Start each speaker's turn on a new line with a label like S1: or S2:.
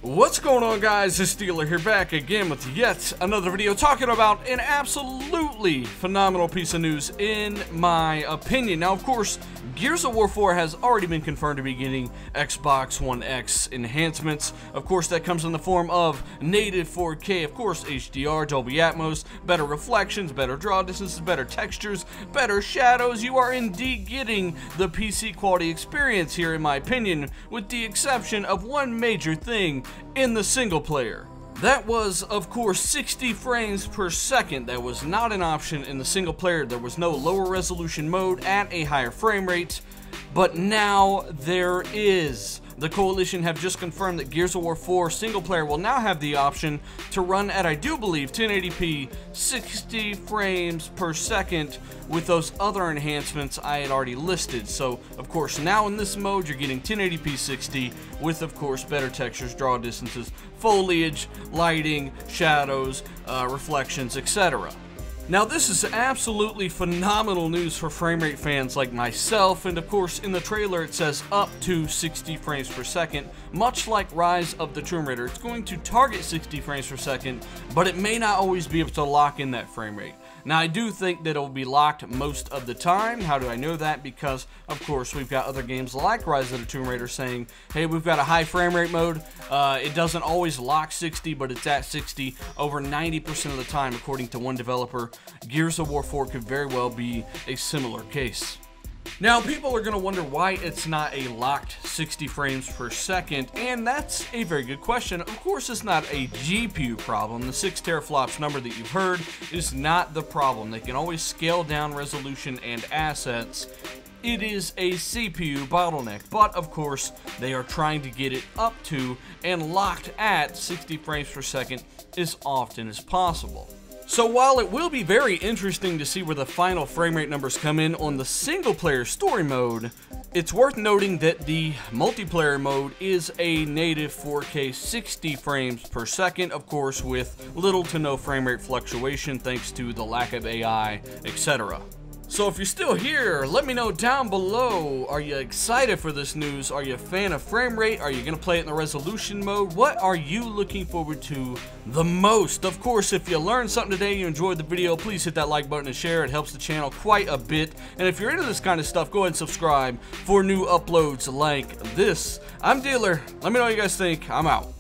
S1: What's going on, guys? It's Dealer here, back again with yet another video talking about an absolutely phenomenal piece of news in my opinion. Now, of course, Gears of War 4 has already been confirmed to be getting Xbox One X enhancements. Of course, that comes in the form of native 4K, of course, HDR, Dolby Atmos, better reflections, better draw distances, better textures, better shadows. You are indeed getting the PC quality experience here, in my opinion, with the exception of one major thing in the single player. That was, of course, 60 frames per second. That was not an option in the single player. There was no lower resolution mode at a higher frame rate, but now there is. The Coalition have just confirmed that Gears of War 4 single player will now have the option to run at, I do believe, 1080p 60 frames per second with those other enhancements I had already listed. So, of course, now in this mode, you're getting 1080p 60 with, of course, better textures, draw distances, foliage, lighting, shadows, reflections, etc. Now, this is absolutely phenomenal news for frame rate fans like myself, and of course in the trailer it says up to 60 frames per second. Much like Rise of the Tomb Raider, it's going to target 60 frames per second, but it may not always be able to lock in that frame rate. Now, I do think that it will be locked most of the time. How do I know that? Because, of course, we've got other games like Rise of the Tomb Raider saying, hey, we've got a high frame rate mode. It doesn't always lock 60, but it's at 60 over 90% of the time, according to one developer. Gears of War 4 could very well be a similar case. Now, people are going to wonder why it's not a locked 60 frames per second, and that's a very good question. Of course, it's not a GPU problem. The 6 teraflops number that you've heard is not the problem. They can always scale down resolution and assets. It is a CPU bottleneck, but of course, they are trying to get it up to and locked at 60 frames per second as often as possible. So while it will be very interesting to see where the final frame rate numbers come in on the single player story mode, it's worth noting that the multiplayer mode is a native 4K 60 frames per second, of course with little to no frame rate fluctuation thanks to the lack of AI, etc. So if you're still here, let me know down below. Are you excited for this news? Are you a fan of frame rate? Are you going to play it in the resolution mode? What are you looking forward to the most? Of course, if you learned something today, you enjoyed the video, please hit that like button and share. It helps the channel quite a bit. And if you're into this kind of stuff, go ahead and subscribe for new uploads like this. I'm Dealer. Let me know what you guys think. I'm out.